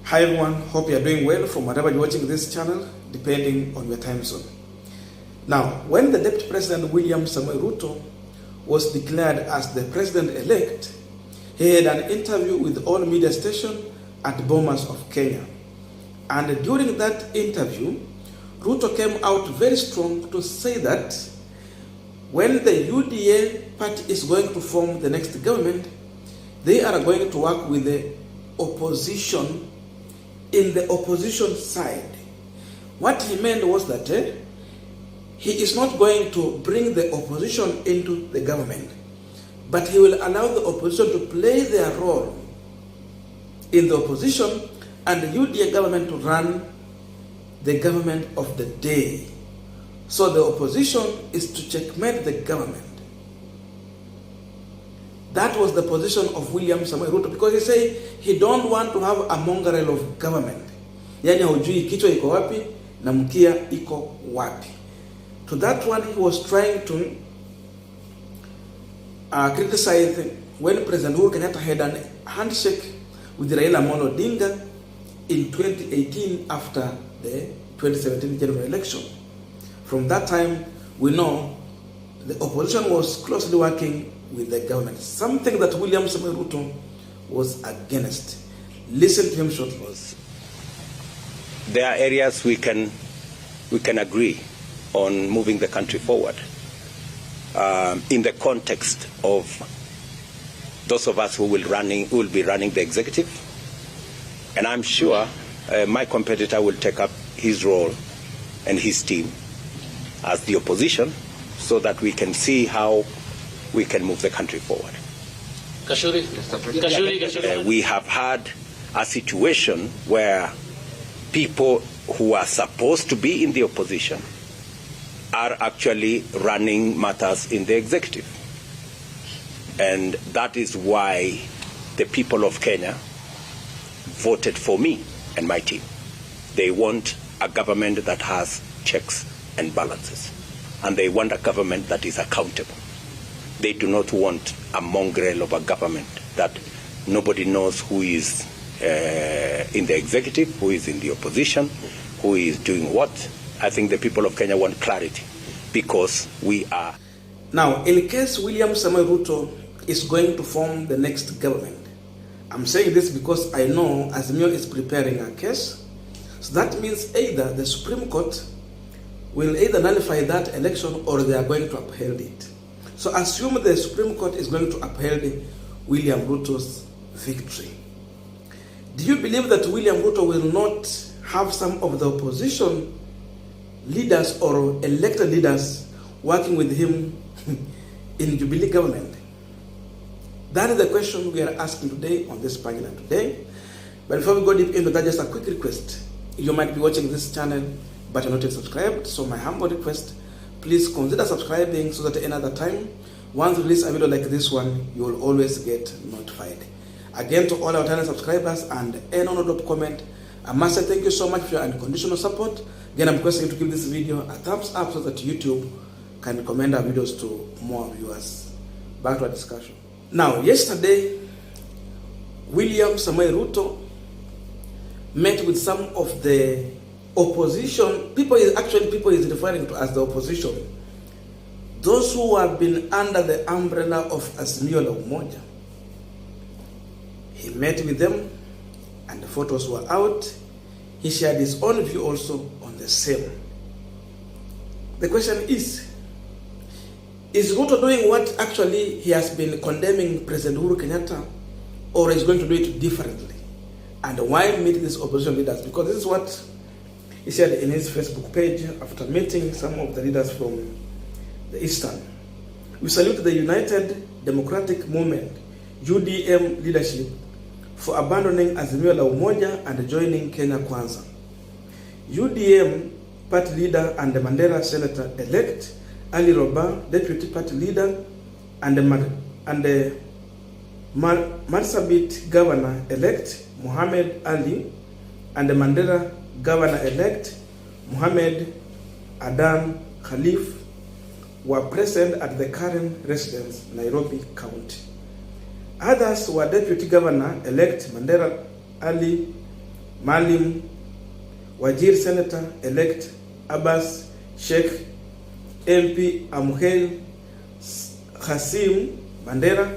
Hi everyone, hope you are doing well from wherever you're watching this channel, depending on your time zone. Now, when the Deputy President William Samoei Ruto was declared as the President-elect, he had an interview with all media stations at Bomas of Kenya. And during that interview, Ruto came out very strong to say that when the UDA party is going to form the next government, they are going to work with the opposition in the opposition side. What he meant was that he is not going to bring the opposition into the government, but he will allow the opposition to play their role in the opposition and the UDA government to run the government of the day. So the opposition is to checkmate the government. That was the position of William Samoei Ruto, because he said he don't want to have a mongrel of government. Yani hujui kichwa iko wapi na mkia iko wapi. To that one, he was trying to criticize when President Uhuru Kenyatta had a handshake with Raila Amolo Odinga in 2018 after the 2017 general election. From that time, we know the opposition was closely working with the government, something that William Samoei Ruto was against. Listen to him shortly. There are areas we can agree on moving the country forward in the context of those of us who will be running the executive, and I'm sure my competitor will take up his role and his team as the opposition, so that we can see how we can move the country forward. We have had a situation where people who are supposed to be in the opposition are actually running matters in the executive. And that is why the people of Kenya voted for me and my team. They want a government that has checks and balances, and they want a government that is accountable. They do not want a mongrel of a government that nobody knows who is in the executive, who is in the opposition, who is doing what. I think the people of Kenya want clarity, because we are. Now, in case William Samoei Ruto is going to form the next government, I'm saying this because I know Azimio is preparing a case. So that means either the Supreme Court will either nullify that election or they are going to uphold it. So assume the Supreme Court is going to uphold William Ruto's victory. Do you believe that William Ruto will not have some of the opposition leaders or elected leaders working with him in Jubilee government? That is the question we are asking today on this panel today. But before we go deep into that, just a quick request. You might be watching this channel but you're not yet subscribed, so my humble request, please consider subscribing so that another time, once we release a video like this one, you will always get notified. Again, to all our channel subscribers and anyone who drop comment, I must say thank you so much for your unconditional support. Again, I'm requesting you to give this video a thumbs up so that YouTube can recommend our videos to more viewers. Back to our discussion. Now, yesterday, William Samoei Ruto met with some of the opposition, people is referring to as the opposition, those who have been under the umbrella of Azimio La Umoja. He met with them and the photos were out. He shared his own view also on the same. The question is Ruto doing what actually he has been condemning President Uhuru Kenyatta, or is going to do it differently? And why meet these opposition leaders? Because this is what he said in his Facebook page after meeting some of the leaders from the Eastern. We salute the United Democratic Movement, UDM leadership, for abandoning Azimio La Umoja and joining Kenya Kwanza. UDM party leader and the Mandera senator-elect, Ali Roba, deputy party leader, and the Marsabit governor-elect, Mohamed Ali, and the Mandera governor-elect, Mohamed, Adan, Khalif, were present at the current residence, Nairobi County. Others were Deputy Governor-elect Mandera Ali, Maalim, Wajir Senator elect Abbas, Sheikh, MP Umulkheir, Kassim, Mandera,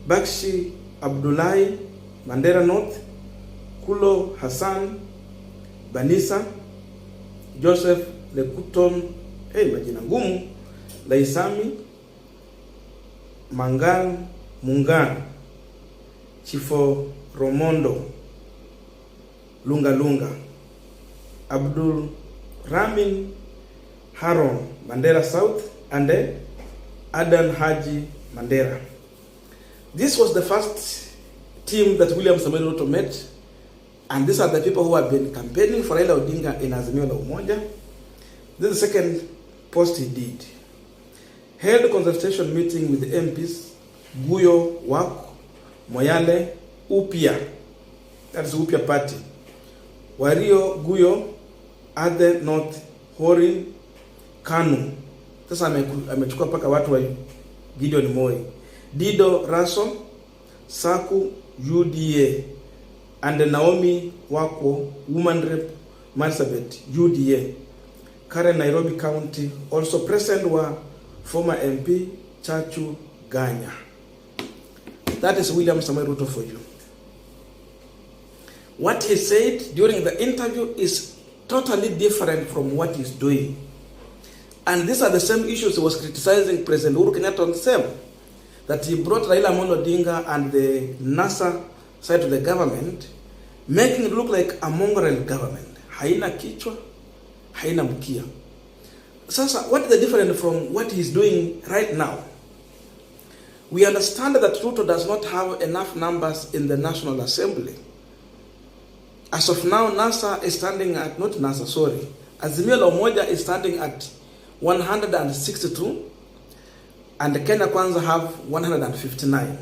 Bashir, Abdullahi, Mandera North, Kullow, Hassan, Banisa, Joseph, Lekuton, majina ngumu, Laisamis, Mangale, Munga, Chiforomodo, Lunga, AbdulEnrahim, Haro, Mandera South, and Adan Haji, Mandera. This was the first team that William Samoei Ruto met, and these are the people who have been campaigning for Raila Odinga in Azimio La Umoja. This is the second post he did. Held a consultation meeting with the MPs, Guyo, Wak, Moyale, Upia, that's Upia party, Wario, Guyo, Adan North, Horin, Kanu. Sasa amechukua paka watu wa Gideon Moi, Dido Raso, Saku, UDA, and Naomi Wako, Woman Rep, Marsabit, UDA. Current Nairobi County. Also present were former MP Chachu Ganya. That is William Samoei Ruto for you. What he said during the interview is totally different from what he's doing. And these are the same issues he was criticizing President Uhuru Kenyatta on the same. That he brought Raila Amolo Odinga and the NASA side of the government, making it look like a mongrel government. Haina kichwa, haina mkia. Sasa, what is the difference from what he's doing right now? We understand that Ruto does not have enough numbers in the National Assembly. As of now, NASA is standing at, not NASA, sorry, Azimio La Umoja is standing at 162, and the Kenya Kwanza have 159,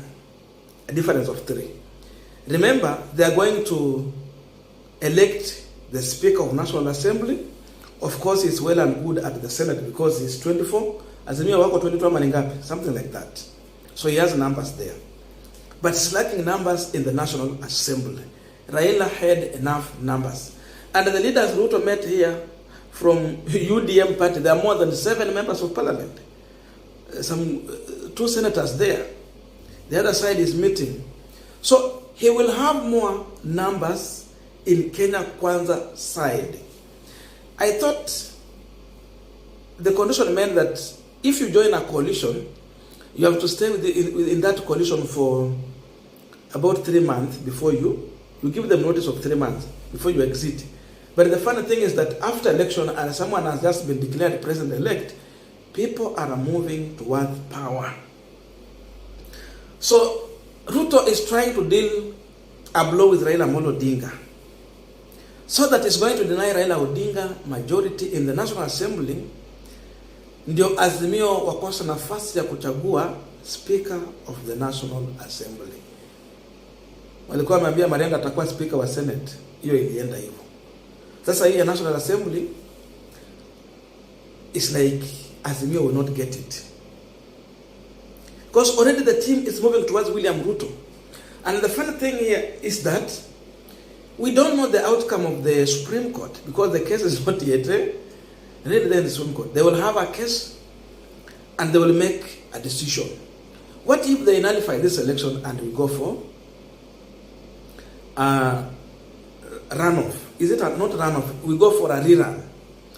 a difference of 3. Remember, they are going to elect the Speaker of National Assembly. Of course, he's well and good at the Senate because he's 24. Azimio wako 22 maningapi, something like that. So he has numbers there. But he's lacking numbers in the National Assembly. Raila had enough numbers. And the leaders Ruto met here from UDM party, there are more than 7 members of parliament. Some 2 senators there. The other side is meeting. So he will have more numbers in Kenya Kwanza side. I thought the condition meant that if you join a coalition, you have to stay in that coalition for about 3 months before you give them notice of 3 months before you exit. But the funny thing is that after election and someone has just been declared president-elect, people are moving towards power. So Ruto is trying to deal a blow with Raila Amolo Odinga, so that is going to deny Raila Odinga majority in the National Assembly, ndio Azimio wakosa nafasi ya kuchagua Speaker of the National Assembly. Walikuwa wameambia Marenga atakuwa Speaker wa Senate, hiyo ilienda hivyo. Sasa hii ya National Assembly is like Azimio will not get it. Because already the team is moving towards William Ruto. And the funny thing here is that we don't know the outcome of the Supreme Court because the case is not yet ready there in the Supreme Court. They will have a case and they will make a decision. What if they nullify this election and we go for runoff? Is it not runoff? We go for a rerun.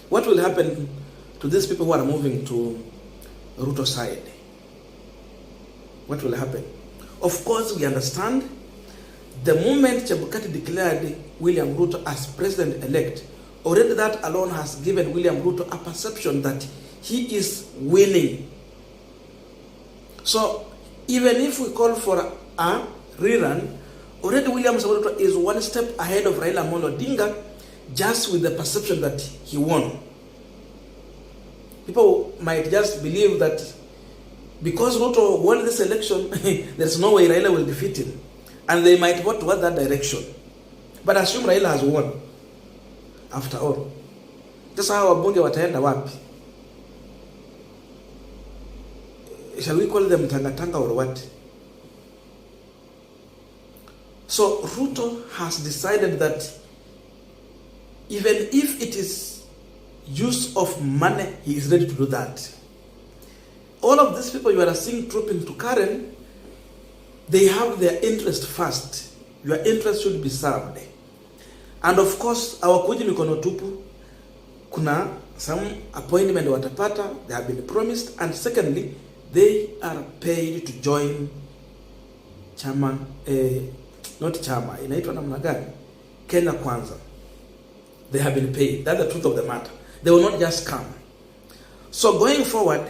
What will happen to these people who are moving to Ruto side? What will happen? Of course, we understand the moment Chebukati declared William Ruto as president-elect, already that alone has given William Ruto a perception that he is winning. So, even if we call for a rerun, already William Ruto is 1 step ahead of Raila Amolo Odinga, just with the perception that he won. People might just believe that because Ruto won this election, there's no way Raila will defeat him. And they might vote toward that direction. But assume Raila has won. After all. That's how wabunge wataenda wapi? Shall we call them tanga-tanga or what? So Ruto has decided that even if it is use of money, he is ready to do that. All of these people you are seeing trooping to Karen, they have their interest first. Your interest should be served. And of course, hawakuji mikono tupu. Kuna some appointment watapata, they have been promised, and secondly, they are paid to join chama, not chama, inaitwa namna gani? Kenya Kwanza. They have been paid. That's the truth of the matter. They will not just come. So going forward,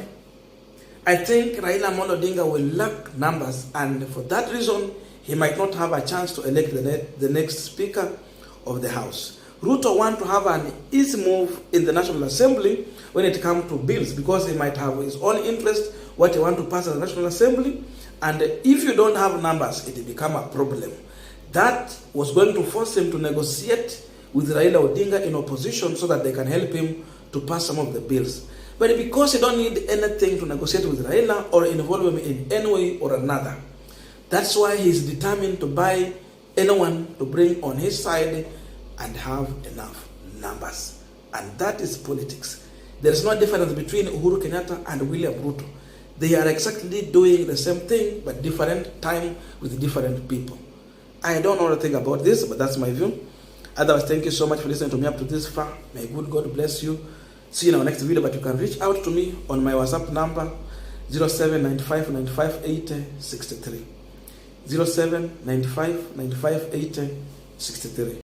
I think Raila Amolo Odinga will lack numbers, and for that reason, he might not have a chance to elect the next Speaker of the House. Ruto want to have an easy move in the National Assembly when it comes to bills, because he might have his own interest, what he want to pass in the National Assembly, and if you don't have numbers, it will become a problem. That was going to force him to negotiate with Raila Odinga in opposition so that they can help him to pass some of the bills. But because he don't need anything to negotiate with Raila or involve him in any way or another, that's why he's determined to buy anyone to bring on his side and have enough numbers. And that is politics. There is no difference between Uhuru Kenyatta and William Ruto. They are exactly doing the same thing, but different time with different people. I don't know anything about this, but that's my view. Otherwise, thank you so much for listening to me up to this far. May good God bless you. See you in our next video, but you can reach out to me on my WhatsApp number 0795 95 80 63. 0795 95 80 63.